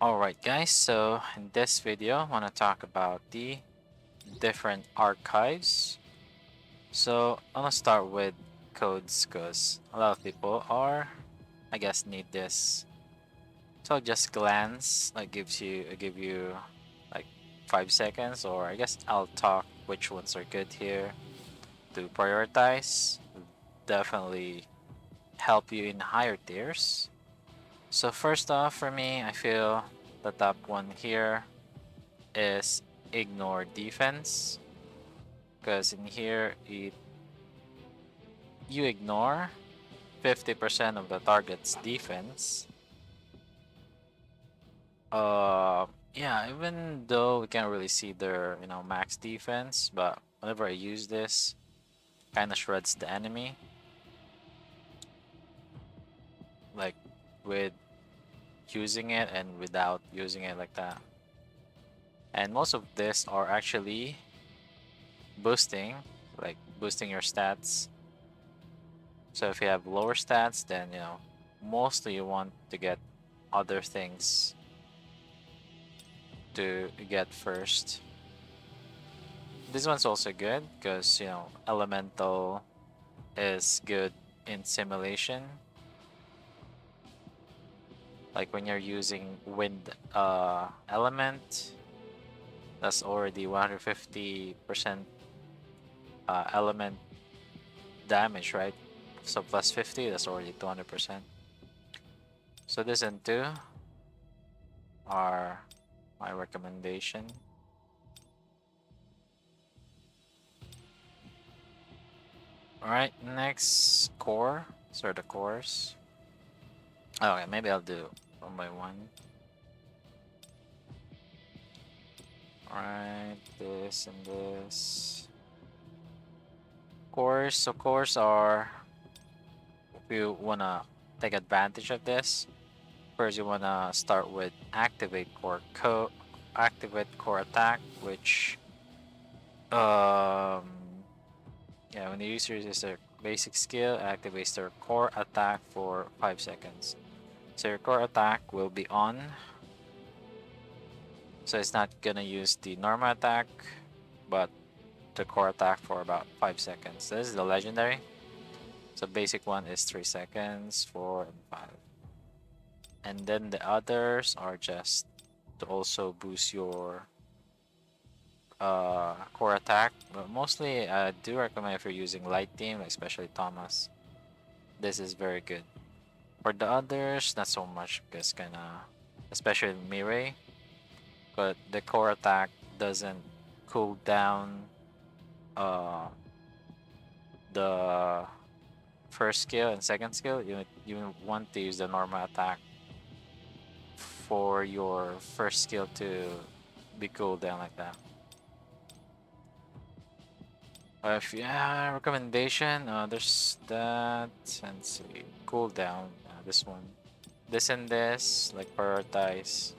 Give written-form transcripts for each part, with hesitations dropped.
Alright guys, so in this video I want to talk about the different archives. So I'm gonna start with codes because a lot of people are, I guess, need this. So just glance like give you like 5 seconds, or I guess I'll talk which ones are good here to prioritize. Definitely help you in higher tiers. So first off, for me, I feel the top one here is ignore defense, because in here you ignore 50% of the target's defense. Yeah, even though we can't really see their max defense, but whenever I use this, kind of shreds the enemy, like with using it and without using it like that. And most of this are actually boosting, like boosting your stats. So if you have lower stats, then mostly you want to get other things to get first. This one's also good because elemental is good in simulation. Like when you're using wind element, that's already 150% element damage, right? So plus 50, that's already 200%. So this and two are my recommendation. Alright, next core. So the cores. Okay, maybe I'll do one by one. Alright, this and this. Cores. So cores are, if you wanna take advantage of this, first you wanna start with activate core attack, which um yeah, when the user uses their basic skill, activates their core attack for 5 seconds. So your core attack will be on. So it's not gonna use the normal attack, but the core attack for about 5 seconds. This is the legendary. So basic one is 3 seconds, 4 and 5. And then the others are just to also boost your core attack. But mostly I do recommend if you're using light team, especially Thomas. This is very good. For the others, not so much because kinda, especially Mirai, but the core attack doesn't cool down uh the first skill and second skill. You want to use the normal attack for your first skill to be cooled down like that. If you have recommendation, there's that. Let's see, cooldown. This one, this and this, like prioritize.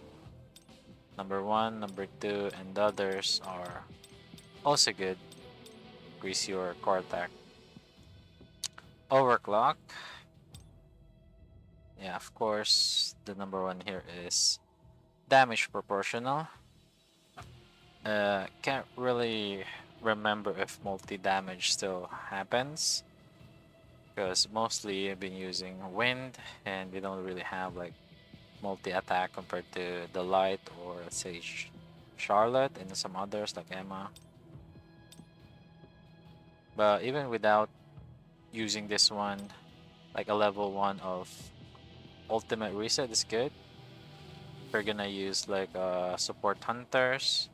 Number one, number two, and the others are also good. Increase your core attack. Overclock. Yeah, of course, the number one here is damage proportional. Can't really remember if multi-damage still happens, because mostly I've been using wind and we don't really have like multi-attack compared to the light, or let's say Charlotte and some others like Emma. But even without using this one, like a level 1 of ultimate reset is good. We're gonna use like support hunters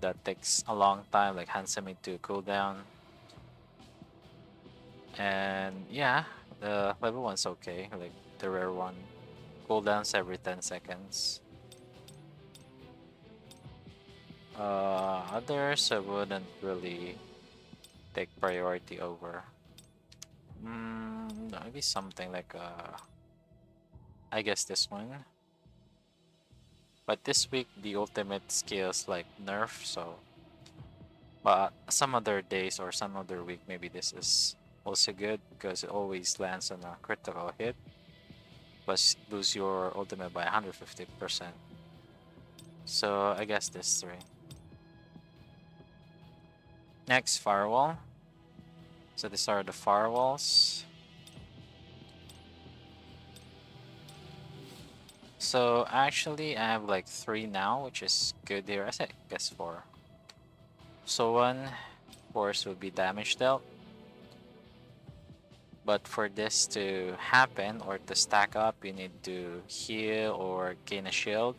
that takes a long time, like Hansame to cooldown. And yeah, the level 1's okay, like the rare one. Cooldowns every 10 seconds. Others I wouldn't really take priority over. Maybe something like I guess this one. But this week the ultimate skills like nerf, so but some other days or some other week maybe this is also good because it always lands on a critical hit. Plus boost your ultimate by 150%. So I guess this 3. Next, firewall. So these are the firewalls. So actually I have like 3 now, which is good here. I guess 4. So 1 force would be damage dealt. But for this to happen or to stack up, you need to heal or gain a shield,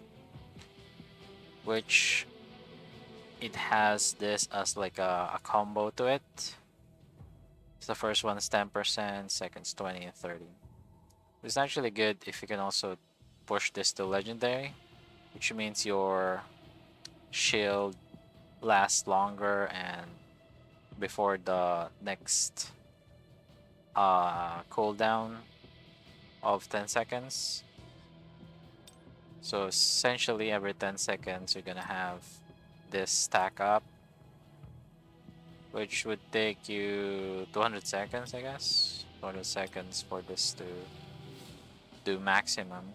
which it has this as like a combo to it. So the first one is 10%, second's 20 and 30. It's actually good if you can also push this to legendary, which means your shield lasts longer and before the next cooldown of 10 seconds. So essentially every 10 seconds you're gonna have this stack up, which would take you 200 seconds, I guess. 200 seconds for this to do maximum.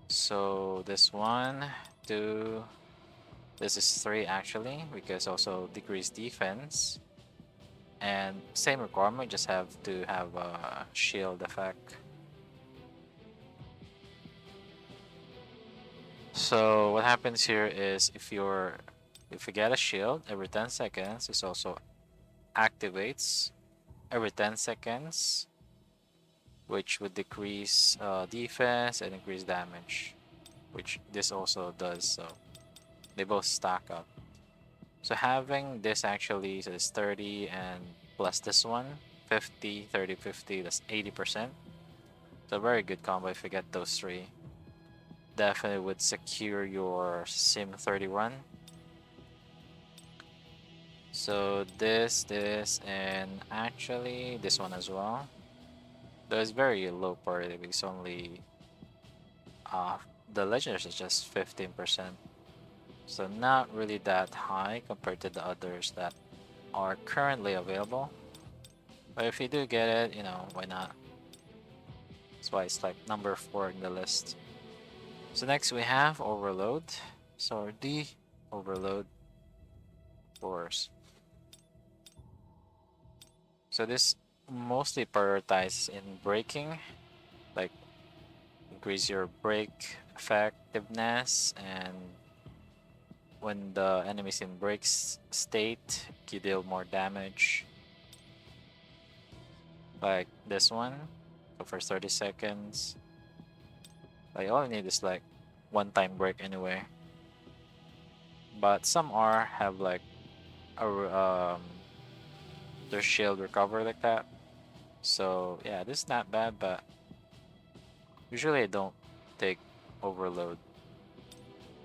So this 1, 2, this is 3 actually, because also decrease defense. And same requirement, just have to have a shield effect. So what happens here is if you get a shield every 10 seconds, this also activates every 10 seconds, which would decrease defense and increase damage, which this also does. So they both stack up. So having this actually, so it's 30 and plus this one, 50, 30, 50, that's 80%. So very good combo if you get those 3. Definitely would secure your Sim 30 run. So this, and actually this one as well. Though it's very low priority because only the legendaries is just 15%. So not really that high compared to the others that are currently available. But if you do get it, you know, why not? That's why it's like number 4 in the list. So next we have Overload. So D, Overload, Force. So this mostly prioritizes in braking, like increase your brake effectiveness, and when the enemy's in brake state, you deal more damage. Like this one, so for 30 seconds. Like all you need is like one time break anyway. But some are have like a their shield recover like that. So yeah, this is not bad, but usually I don't take overload.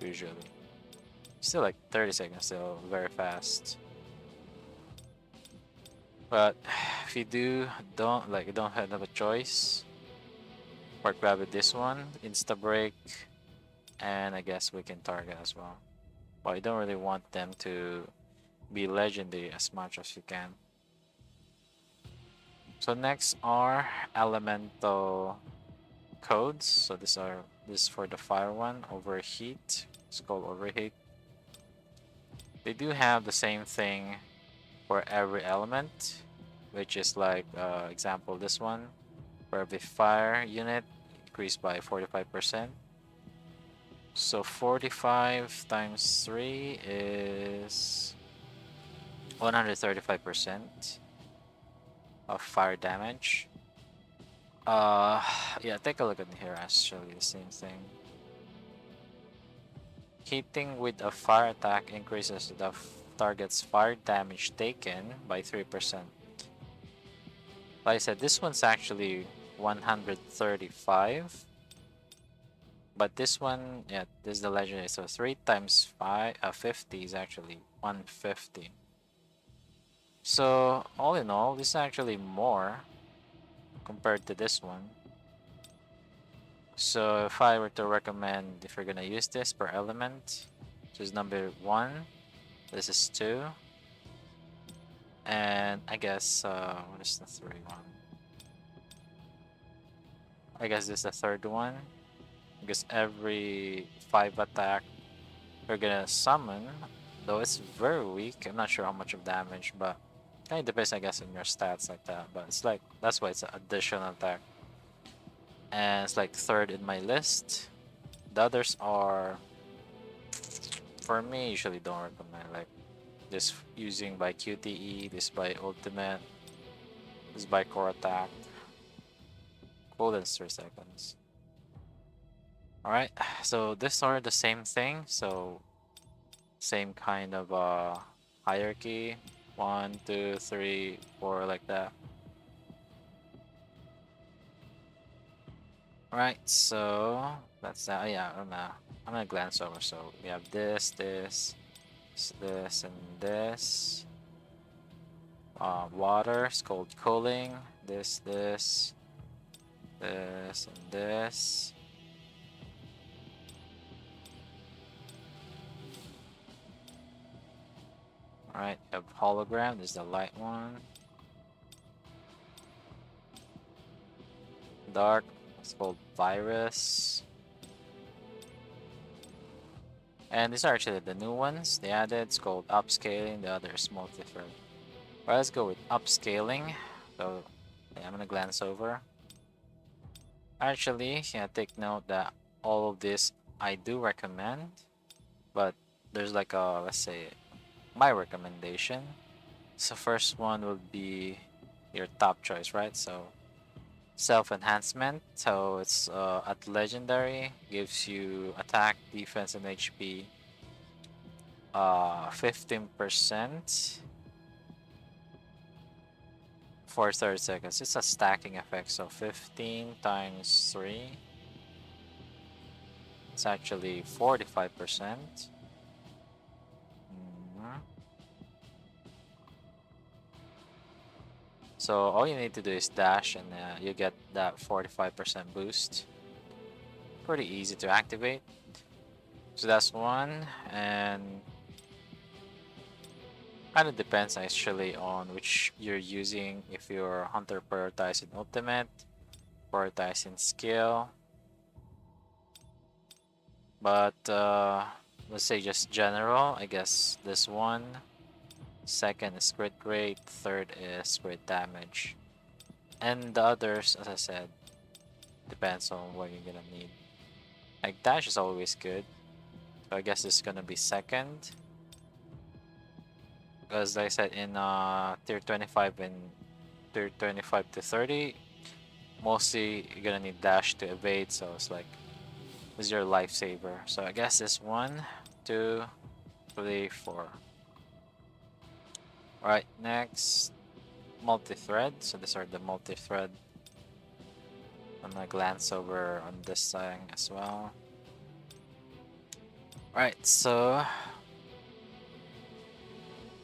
Usually, still like 30 seconds, still very fast. But if you don't have a choice, or grab it this one, insta break, and I guess we can target as well. But you don't really want them to be legendary as much as you can. So next are elemental codes. So this is for the fire one. Overheat. It's called overheat. They do have the same thing for every element, which is like example this one. For every fire unit, increased by 45%. So 45 times 3 is 135% of fire damage. Yeah, take a look at here. I'll show you the same thing. Hitting with a fire attack increases the target's fire damage taken by 3%. Like I said, this one's actually 135. But this one, yeah, this is the legendary. So 3 times 50 is actually 150. So all in all, this is actually more compared to this one. So if I were to recommend, if you're gonna use this per element, this is number 1, this is 2, and I guess what is the 3 one? I guess this is the third one. because every 5 attack you're gonna summon, though it's very weak. I'm not sure how much of damage, but kind of depends, I guess, on your stats like that. But it's like that's why it's an additional attack, and it's like third in my list. The others are, for me, usually don't recommend, like this using by QTE, this by ultimate, this by core attack. Coolest 3 seconds. Alright, so these are the same thing, so same kind of hierarchy. 1, 2, 3, 4, like that. Alright, so that's that. Oh, yeah, I'm gonna glance over. So we have this, and this. Water is called cooling. This, and this. Alright, we have hologram. This is the light one. Dark. It's called virus. And these are actually the new ones they added. It's called upscaling. The other is multi-thread. Well, let's go with upscaling. So yeah, I'm gonna glance over. Actually, yeah, take note that all of this I do recommend, but there's like a, let's say, my recommendation. So first one would be your top choice, right? So self-enhancement. So it's at legendary, gives you attack, defense, and HP 15% for 30 seconds. It's a stacking effect, so 15 times 3. It's actually 45%. Mhm. So all you need to do is dash and you get that 45% boost. Pretty easy to activate. So that's one, and kind of depends actually on which you're using. If you're hunter prioritizing ultimate, prioritizing skill, but let's say just general, I guess this one. Second is crit rate, third is crit damage. And the others, as I said, depends on what you're gonna need. Like dash is always good. So I guess it's gonna be second. Because like I said in tier 25 and tier 25 to 30, mostly you're gonna need dash to evade, so it's like this is your lifesaver. So I guess it's 1, 2, 3, 4. Alright, next multi-thread. So these are the multi-thread. I'm gonna glance over on this thing as well. Alright, so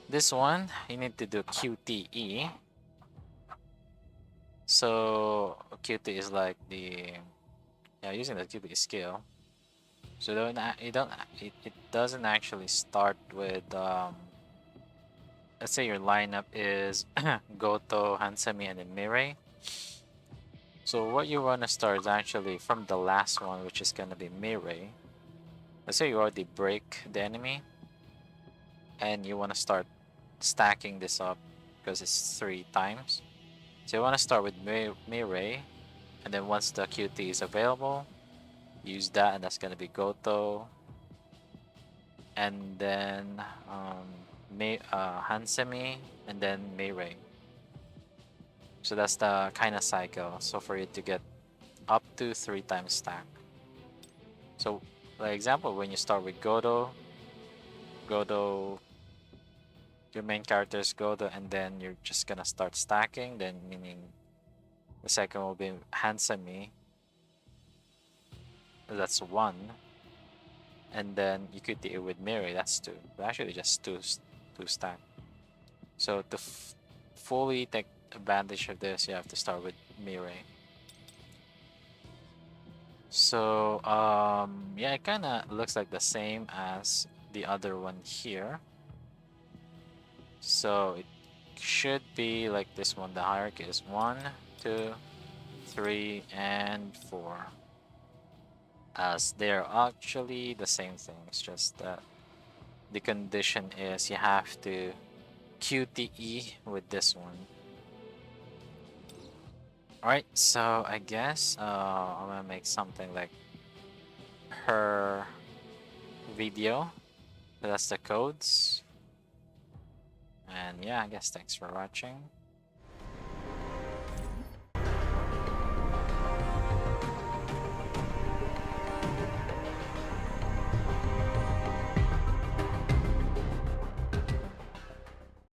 this one you need to do QTE. So QT is like the, yeah, using the QT skill. So it doesn't actually start with let's say your lineup is Goto, Hansemi, and then Mirei. So what you want to start is actually from the last one, which is gonna be Mirei. Let's say you already break the enemy, and you want to start stacking this up because it's 3 times. So you want to start with Mirei, and then once the QT is available, use that, and that's gonna be Goto, and then Hansemi, and then Mirei. So that's the kind of cycle. So for you to get up to 3 times stack. So, for example, when you start with Goto, your main character is Goto, and then you're just gonna start stacking. Then meaning the second will be Hansemi. That's 1, and then you could deal with Mirei. That's 2. But actually, just two stack. So to fully take advantage of this, you have to start with Mirei. So yeah, it kind of looks like the same as the other one here. So it should be like this one. The hierarchy is 1, 2, 3, and 4. as they're actually the same thing. It's just that the condition is you have to QTE with this one. Alright, so I guess I'm gonna make something like her video. So that's the codes. And yeah, I guess thanks for watching.